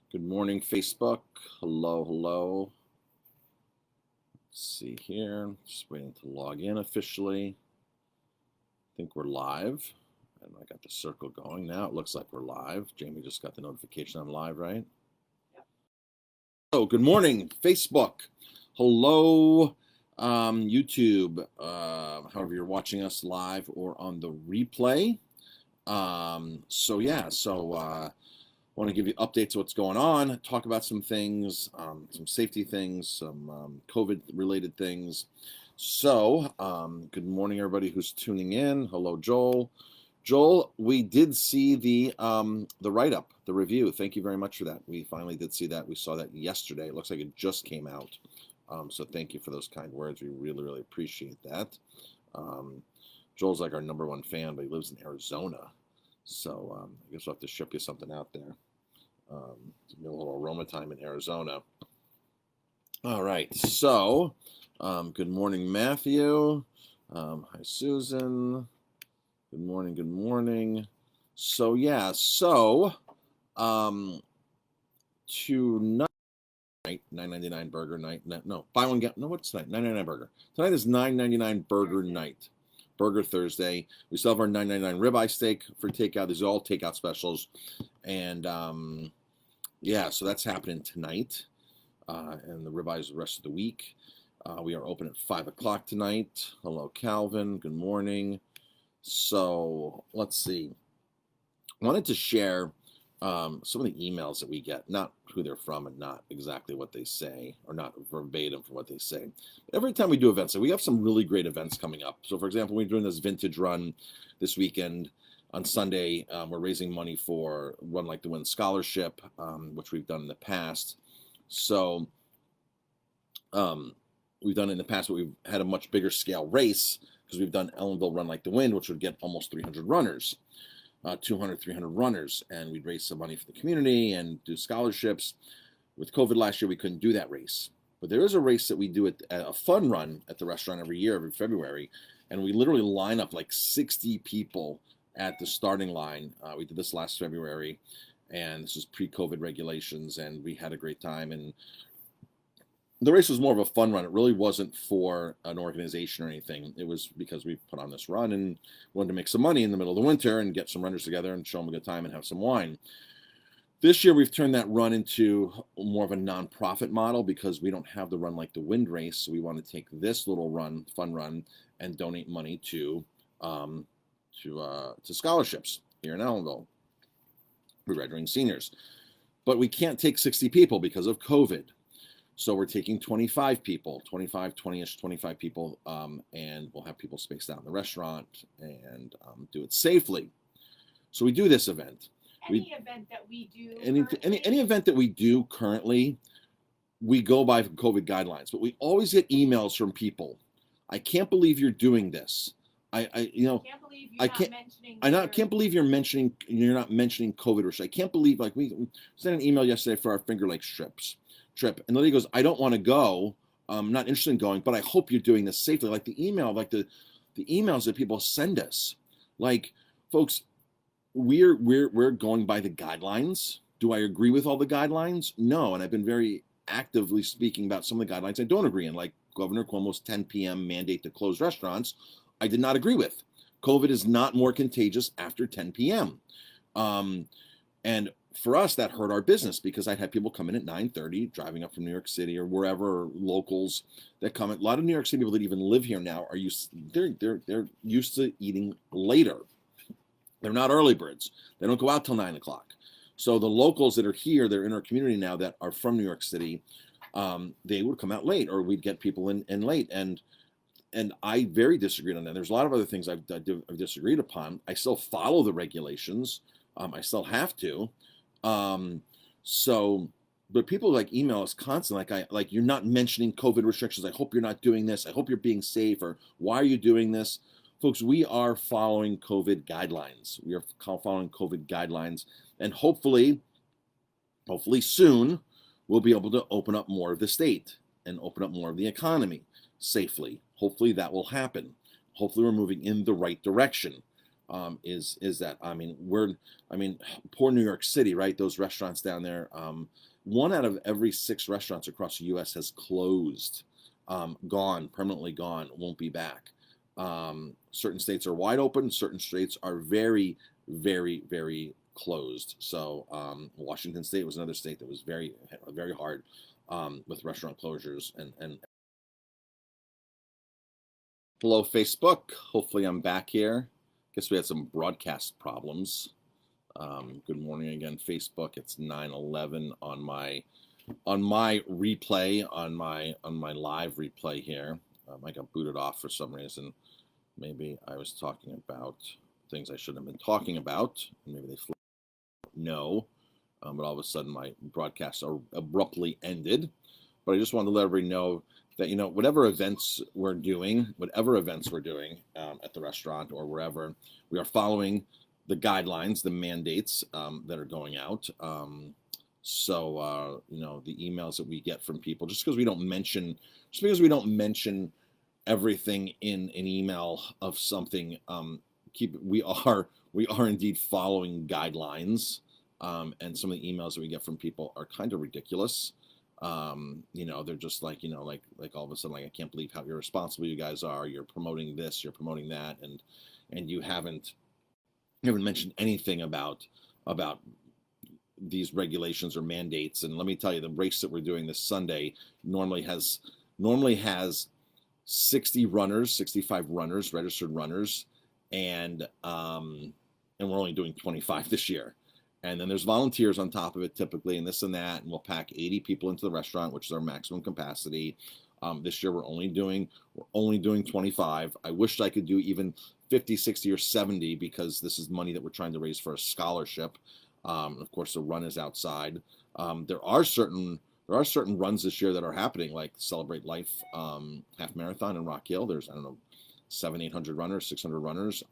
Good morning, Facebook. Hello, hello. Let's see here. Just waiting to log in officially. I think we're live. And I got the circle going now. It looks like we're live. Jamie just got the notification I'm live, right? Yep. Oh, good morning, Facebook. Hello, YouTube. However you're watching us live or on the replay. Want to give you updates of what's going on, talk about some things, some safety things, some COVID-related things. So, good morning, everybody who's tuning in. Hello, Joel. Joel, we did see the write-up, the review. Thank you very much for that. We finally did see that. We saw that yesterday. It looks like it just came out. So thank you for those kind words. We really, really appreciate that. Joel's like our #1 fan, but he lives in Arizona. So I guess we'll have to ship you something out there. A little aroma time in Arizona. All right. So, good morning, Matthew. Hi, Susan. Good morning. Good morning. So, yeah. So, tonight, $9.99 burger night. No, buy one get no. What's tonight? $9.99 burger. Tonight is $9.99 burger night. Burger Thursday. We still have our $9.99 ribeye steak for takeout. These are all takeout specials, and yeah, so that's happening tonight, and the ribeyes the rest of the week. We are open at 5 o'clock tonight. Hello, Calvin. Good morning. So let's see. I wanted to share some of the emails that we get, not who they're from and not exactly what they say, or not verbatim from what they say. Every time we do events, so we have some really great events coming up. So, for example, we're doing this vintage run this weekend. On Sunday, we're raising money for Run Like the Wind Scholarship, which we've done in the past. So we've done it in the past, but we've had a much bigger scale race because we've done Ellenville Run Like the Wind, which would get almost 300 runners. 200, 300 runners, and we'd raise some money for the community and do scholarships. With COVID last year, we couldn't do that race. But there is a race that we do at a fun run at the restaurant every year, every February, and we literally line up like 60 people at the starting line. We did this last February, and this is pre-COVID regulations, and we had a great time. And the race was more of a fun run. It really wasn't for an organization or anything. It was because we put on this run and wanted to make some money in the middle of the winter and get some runners together and show them a good time and have some wine. This year, we've turned that run into more of a nonprofit model because we don't have the Run Like the Wind race. So we want to take this little run, fun run, and donate money to scholarships here in Ellenville for graduating seniors. But we can't take 60 people because of COVID. So we're taking 25 people, 20-ish, 25 people, and we'll have people spaced out in the restaurant and do it safely. So we do this event. Any event that we do, any event that we do currently, we go by COVID guidelines. But we always get emails from people. I can't believe you're doing this. Can't believe can't believe you're not mentioning COVID restrictions. I can't believe we sent an email yesterday for our Finger Lakes trip, and the lady goes, I don't want to go. I'm not interested in going, but I hope you're doing this safely. Like the email, like the emails that people send us. Like, folks, we're going by the guidelines. Do I agree with all the guidelines? No, and I've been very actively speaking about some of the guidelines I don't agree in, like Governor Cuomo's 10 p.m. mandate to close restaurants. I did not agree with. COVID is not more contagious after 10 p.m. And for us, that hurt our business because I'd had people come in at 9:30, driving up from New York City or wherever, or locals that come. A lot of New York City people that even live here now are they're used to eating later. They're not early birds. They don't go out till 9 o'clock. So the locals that are here, they're in our community now that are from New York City, they would come out late, or we'd get people in late. And I very disagreed on that. There's a lot of other things I've disagreed upon. I still follow the regulations. I still have to. But people like email us constantly, like you're not mentioning COVID restrictions. I hope you're not doing this. I hope you're being safe. Or why are you doing this? Folks, we are following COVID guidelines. We are following COVID guidelines, and hopefully soon we'll be able to open up more of the state and open up more of the economy safely. Hopefully that will happen. Hopefully we're moving in the right direction. is that poor New York City, right? Those restaurants down there. One out of every 6 restaurants across the U.S. has closed, gone, permanently gone, won't be back. Certain states are wide open. Certain states are very, very, very closed. So Washington State was another state that was very, very hard with restaurant closures. And hello, Facebook. Hopefully, I'm back here. Guess we had some broadcast problems. Good morning again, Facebook. It's 9:11 on my replay, on my live replay here. I got booted off for some reason. Maybe I was talking about things I shouldn't have been talking about. Maybe they no, but all of a sudden my broadcast abruptly ended. But I just wanted to let everybody know that, whatever events we're doing at the restaurant or wherever, we are following the guidelines, the mandates that are going out. So the emails that we get from people, just because we don't mention everything in an email of something, we are indeed following guidelines. And some of the emails that we get from people are kind of ridiculous. They're just like all of a sudden, like, I can't believe how irresponsible you guys are. You're promoting this, you're promoting that, and you haven't mentioned anything about these regulations or mandates. And let me tell you, the race that we're doing this Sunday normally has 60 runners, 65 runners, registered runners, and we're only doing 25 this year. And then there's volunteers on top of it typically, and this and that, and we'll pack 80 people into the restaurant, which is our maximum capacity. This year we're only doing 25. I wish I could do even 50, 60, or 70, because this is money that we're trying to raise for a scholarship. Of course, the run is outside. There are certain runs this year that are happening, like Celebrate Life half marathon in Rock Hill. There's 700-800 runners, 600 runners.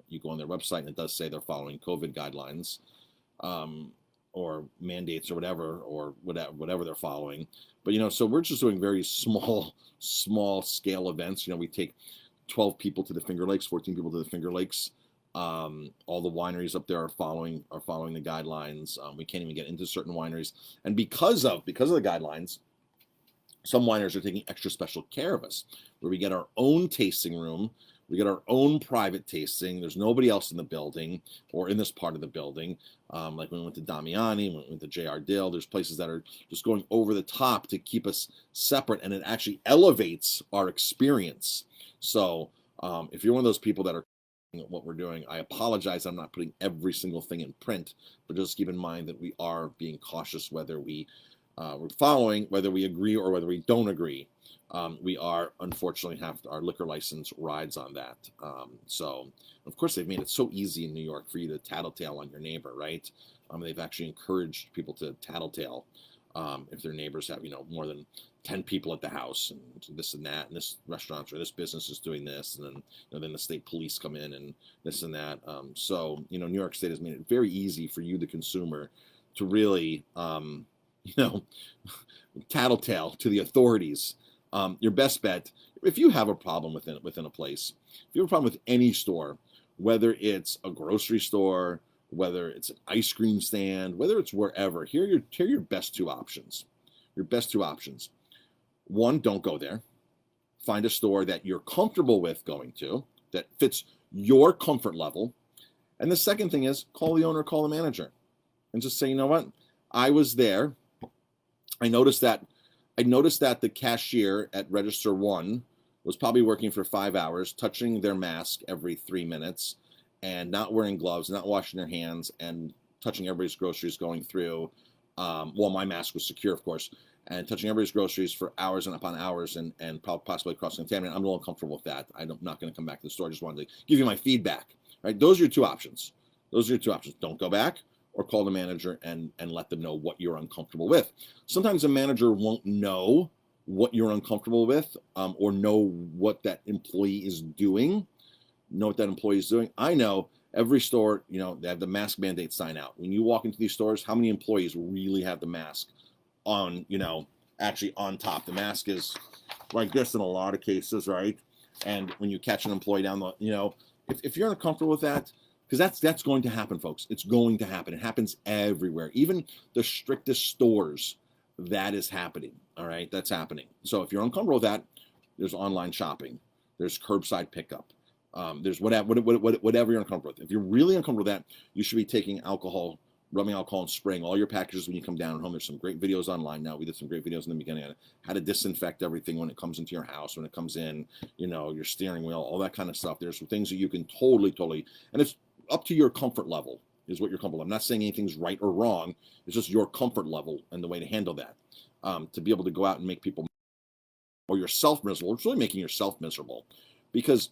You go on their website and it does say they're following COVID guidelines or mandates or whatever they're following. But so we're just doing very small scale events. We take 12 people to the Finger Lakes, 14 people to the Finger Lakes. All the wineries up there are following the guidelines. We can't even get into certain wineries, and because of the guidelines, some wineries are taking extra special care of us, where we get our own tasting room, we get our own private tasting. There's nobody else in the building or in this part of the building. Like when we went to Damiani, when we went to J.R. Dill, there's places that are just going over the top to keep us separate, and it actually elevates our experience. So if you're one of those people that are what we're doing, I apologize. I'm not putting every single thing in print, but just keep in mind that we are being cautious whether we're following, whether we agree or whether we don't agree. We are, unfortunately, our liquor license rides on that. So, of course, they've made it so easy in New York for you to tattletale on your neighbor, right? They've actually encouraged people to tattletale if their neighbors have, more than 10 people at the house, and this and that, and this restaurant or this business is doing this, and then the state police come in and this and that. So, New York State has made it very easy for you, the consumer, to really, tattletale to the authorities. Your best bet, if you have a problem within a place, if you have a problem with any store, whether it's a grocery store, whether it's an ice cream stand, whether it's wherever, here are your best two options. Your best two options. One, don't go there. Find a store that you're comfortable with going to, that fits your comfort level. And the second thing is, call the owner, call the manager, and just say, you know what? I was there. I noticed that the cashier at Register 1 was probably working for 5 hours, touching their mask every 3 minutes, and not wearing gloves, not washing their hands, and touching everybody's groceries going through. Well, my mask was secure, of course, and touching everybody's groceries for hours and upon hours, and possibly cross-contaminating. I'm a little uncomfortable with that. I'm not going to come back to the store. I just wanted to give you my feedback. Right? Those are your two options. Don't go back, or call the manager and let them know what you're uncomfortable with. Sometimes a manager won't know what you're uncomfortable with, or know what that employee is doing. I know every store, they have the mask mandate sign out. When you walk into these stores, how many employees really have the mask on, actually on top? The mask is like this in a lot of cases, right? And when you catch an employee down the, if you're uncomfortable with that, because that's going to happen, folks. It's going to happen. It happens everywhere, even the strictest stores. That is happening. All right, that's happening. So if you're uncomfortable with that, there's online shopping, there's curbside pickup, there's whatever you're uncomfortable with. If you're really uncomfortable with that, you should be taking alcohol, rubbing alcohol and spraying all your packages when you come down home. There's some great videos online now. We did some great videos in the beginning on how to disinfect everything when it comes into your house, when it comes in, your steering wheel, all that kind of stuff. There's some things that you can totally, and it's up to your comfort level is what you're comfortable. I'm not saying anything's right or wrong. It's just your comfort level and the way to handle that. To be able to go out and make people or yourself miserable. It's really making yourself miserable, because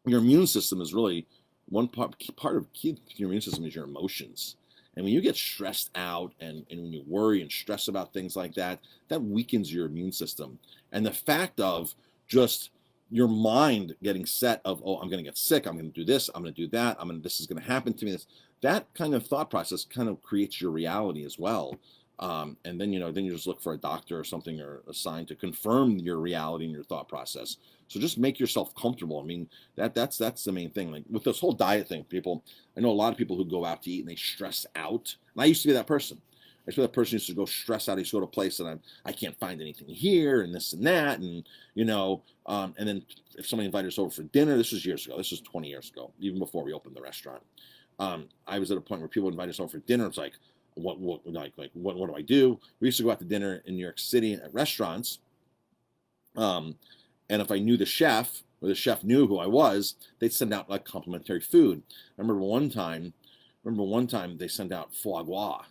your immune system is really one part of your immune system is your emotions. And when you get stressed out and when you worry and stress about things like that, that weakens your immune system. And the fact of just your mind getting set of, oh, I'm going to get sick, I'm going to do this, I'm going to do that, this is going to happen to me. That kind of thought process kind of creates your reality as well. And then you just look for a doctor or something or a sign to confirm your reality and your thought process. So just make yourself comfortable. I mean, that's the main thing. Like with this whole diet thing, I know a lot of people who go out to eat and they stress out. And I used to be that person. I used to be that person who used to go stress out. I used to go to a place and I can't find anything here and this and that. And, and then if somebody invited us over for dinner, this was years ago. This was 20 years ago, even before we opened the restaurant. I was at a point where people invited us over for dinner. It's like, what do I do? We used to go out to dinner in New York City at restaurants. And if I knew the chef, or the chef knew who I was, they'd send out like complimentary food. I remember one time they sent out foie gras.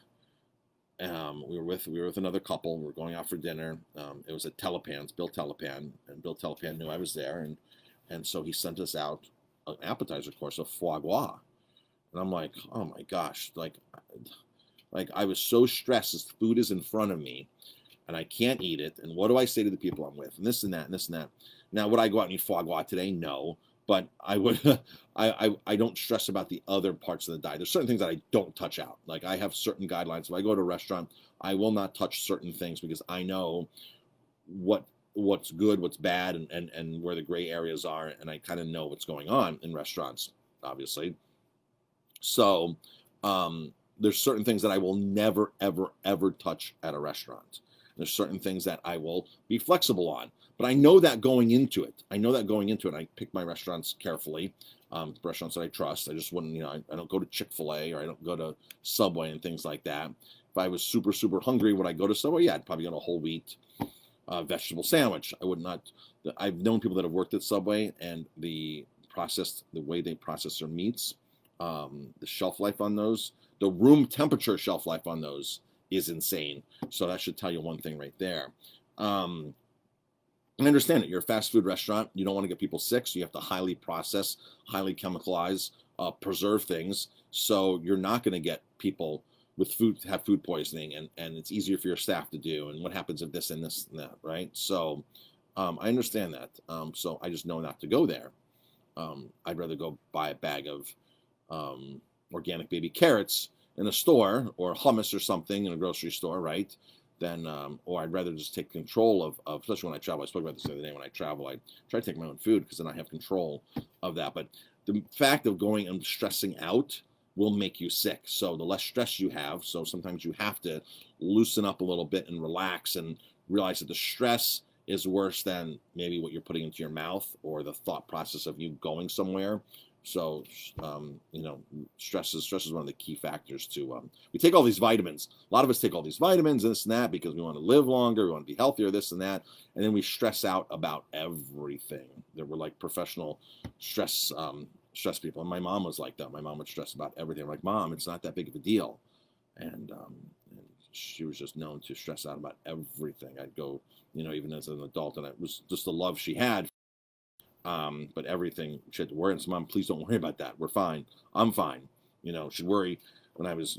We were with another couple. We were going out for dinner. It was at Telepan's, Bill Telepan, and Bill Telepan knew I was there, and so he sent us out an appetizer course of foie gras. And I'm like, oh my gosh, like I was so stressed as food is in front of me and I can't eat it. And what do I say to the people I'm with? And this and that and this and that. Now, would I go out and eat foie gras today? No. But I would. I don't stress about the other parts of the diet. There's certain things that I don't touch out. Like I have certain guidelines. If I go to a restaurant, I will not touch certain things because I know what's good, what's bad, and where the gray areas are. And I kind of know what's going on in restaurants, obviously. So there's certain things that I will never, ever, ever touch at a restaurant. There's certain things that I will be flexible on. But I know that going into it. I pick my restaurants carefully, restaurants that I trust. I just wouldn't, I don't go to Chick-fil-A or I don't go to Subway and things like that. If I was super, super hungry, would I go to Subway? Yeah, I'd probably go to a whole wheat vegetable sandwich. I would not. I've known people that have worked at Subway and the way they process their meats, the shelf life on those, the room temperature shelf life on those is insane. So that should tell you one thing right there. I understand it. You're a fast food restaurant. You don't want to get people sick, so you have to highly process, highly chemicalize, preserve things. So you're not going to get people with food have food poisoning, and it's easier for your staff to do. And what happens if this and this and that, right? So I understand that. So I just know not to go there. I'd rather go buy a bag of organic baby carrots in a store or hummus or something in a grocery store, right? Then, or I'd rather just take control of, especially when I travel. I spoke about this the other day. When I travel, I try to take my own food because then I have control of that. But the fact of going and stressing out will make you sick. So the less stress you have, so sometimes you have to loosen up a little bit and relax and realize that the stress is worse than maybe what you're putting into your mouth or the thought process of you going somewhere. So, stress is one of the key factors to, we take all these vitamins. A lot of us take all these vitamins and this and that because we want to live longer, we want to be healthier, this and that. And then we stress out about everything. That we're like professional stress people. And my mom was like that. My mom would stress about everything. I'm like, Mom, it's not that big of a deal. And she was just known to stress out about everything. I'd go, even as an adult, and it was just the love she had. But everything she had to worry. And so, Mom, please don't worry about that. We're fine. I'm fine. She'd worry when I was,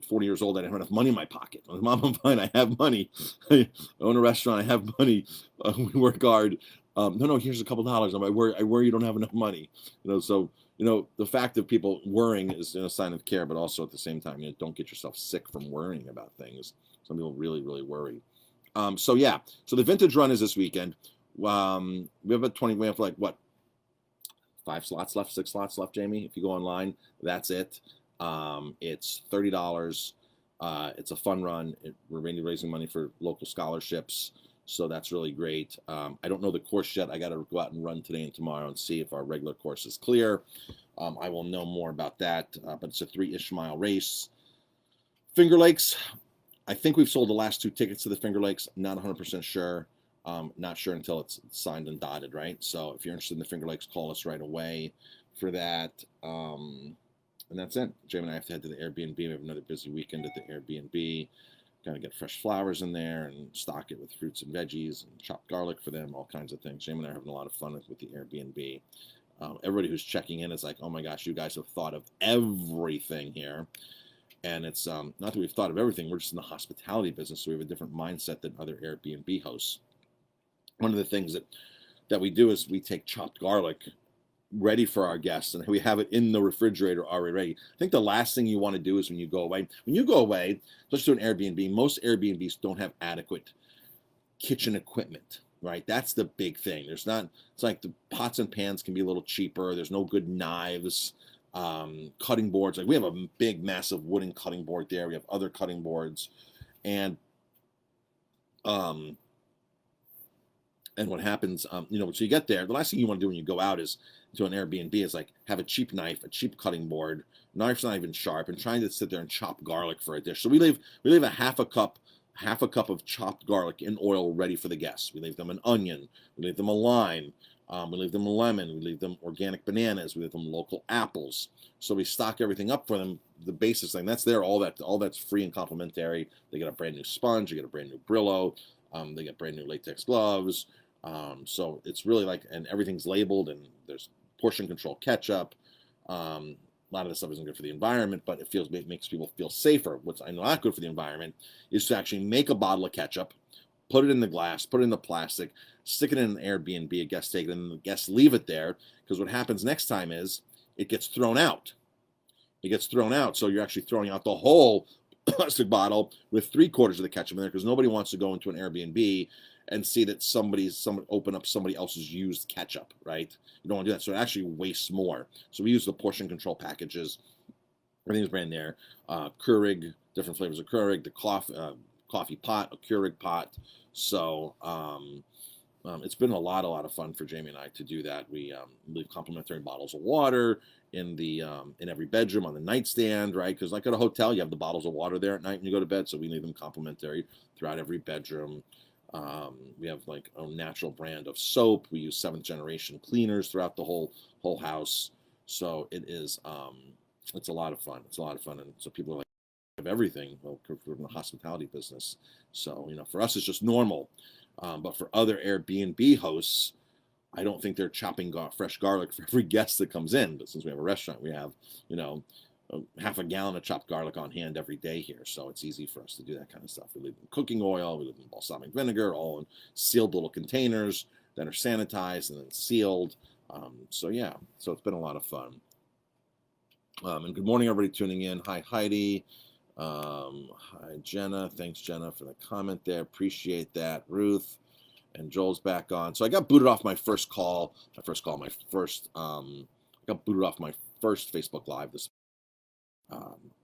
40 years old, I didn't have enough money in my pocket. I was, Mom, I'm fine. I have money. I own a restaurant. I have money. We work hard. No, here's a couple dollars. I worry you don't have enough money. So, the fact of people worrying is a sign of care, but also at the same time, don't get yourself sick from worrying about things. Some people really, really worry. So the vintage run is this weekend. We have like 5 slots left, 6 slots left, Jamie. If you go online, that's it. It's $30. It's a fun run. We're raising money for local scholarships, so that's really great. I don't know the course yet. I got to go out and run today and tomorrow and see if our regular course is clear. I will know more about that, but it's a 3-ish mile race. Finger Lakes, I think we've sold the last 2 tickets to the Finger Lakes. Not 100% sure. Not sure until it's signed and dotted, right? So if you're interested in the Finger Lakes, call us right away for that. And that's it. Jamie and I have to head to the Airbnb. We have another busy weekend at the Airbnb. Got to get fresh flowers in there and stock it with fruits and veggies and chopped garlic for them, all kinds of things. Jamie and I are having a lot of fun with the Airbnb. Everybody who's checking in is like, oh my gosh, you guys have thought of everything here. And it's not that we've thought of everything. We're just in the hospitality business, so we have a different mindset than other Airbnb hosts. One of the things that we do is we take chopped garlic ready for our guests, and we have it in the refrigerator already ready. I think the last thing you want to do is when you go away, let's do an Airbnb. Most Airbnbs don't have adequate kitchen equipment, right? That's the big thing. It's like the pots and pans can be a little cheaper. There's no good knives, cutting boards. Like we have a big, massive wooden cutting board there. We have other cutting boards, and what happens, so you get there. The last thing you want to do when you go out is to an Airbnb is like have a cheap knife, a cheap cutting board. Knife's not even sharp, and trying to sit there and chop garlic for a dish. So we leave a half a cup of chopped garlic in oil ready for the guests. We leave them an onion. We leave them a lime. We leave them a lemon. We leave them organic bananas. We leave them local apples. So we stock everything up for them. The basic thing that's there. All that's free and complimentary. They get a brand new sponge. They get a brand new Brillo. They get brand new latex gloves. So it's really like, and everything's labeled, and there's portion control ketchup. A lot of this stuff isn't good for the environment, but it makes people feel safer. What's not good for the environment is to actually make a bottle of ketchup, put it in the glass, put it in the plastic, stick it in an Airbnb, a guest take it, and the guests leave it there, because what happens next time is it gets thrown out. It gets thrown out, so you're actually throwing out the whole plastic bottle with 3/4 of the ketchup in there, because nobody wants to go into an Airbnb and see that someone open up somebody else's used ketchup, right? You don't want to do that, so it actually wastes more. So we use the portion control packages. Everything's brand there. Keurig, different flavors of Keurig, the coffee pot, a Keurig pot. So it's been a lot of fun for Jamie and I to do that. We leave complimentary bottles of water in every bedroom on the nightstand, right? Because like at a hotel, you have the bottles of water there at night when you go to bed, so we leave them complimentary throughout every bedroom. We have like a natural brand of soap. We use 7th generation cleaners throughout the whole house. So it is, it's a lot of fun. It's a lot of fun. And so people are like, have everything. Well, we're in the hospitality business. So, for us, it's just normal. But for other Airbnb hosts, I don't think they're chopping fresh garlic for every guest that comes in. But since we have a restaurant, we have, half a gallon of chopped garlic on hand every day here, so it's easy for us to do that kind of stuff. We leave in cooking oil, we leave in balsamic vinegar, all in sealed little containers that are sanitized and then sealed. So it's been a lot of fun. And good morning, everybody tuning in. Hi, Heidi. Hi, Jenna. Thanks, Jenna, for the comment there. Appreciate that. Ruth and Joel's back on. So I got booted off my first call. I got booted off my first Facebook Live this.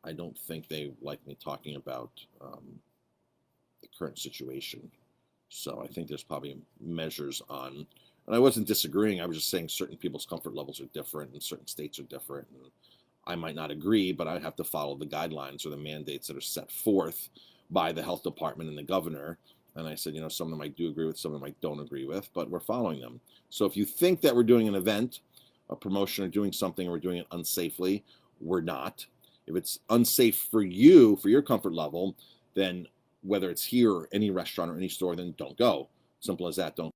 I don't think they like me talking about the current situation. So I think there's probably measures on, and I wasn't disagreeing. I was just saying certain people's comfort levels are different and certain states are different. And I might not agree, but I have to follow the guidelines or the mandates that are set forth by the health department and the governor. And I said, some of them I do agree with, some of them I don't agree with, but we're following them. So if you think that we're doing an event, a promotion, or doing something, or we're doing it unsafely, we're not. If it's unsafe for you, for your comfort level, then whether it's here or any restaurant or any store, then don't go. Simple as that. Don't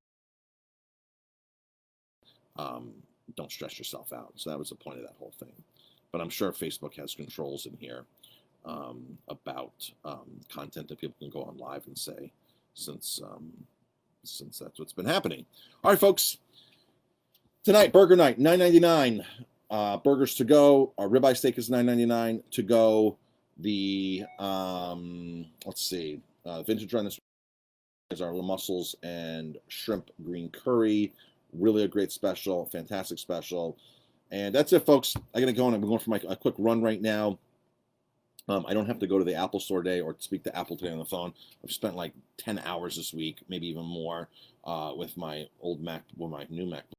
stress yourself out. So that was the point of that whole thing. But I'm sure Facebook has controls in here about content that people can go on live and say, since that's what's been happening. All right, folks. Tonight, burger night, $9.99. Burgers to go. Our ribeye steak is $9.99 to go. The vintage run this is our mussels and shrimp green curry. Really a great special, fantastic special. And that's it, folks. I gotta go, and I'm going for a quick run right now. I don't have to go to the Apple store today or speak to Apple today on the phone. I've spent like 10 hours this week, maybe even more, with my old Mac, well, my new MacBook.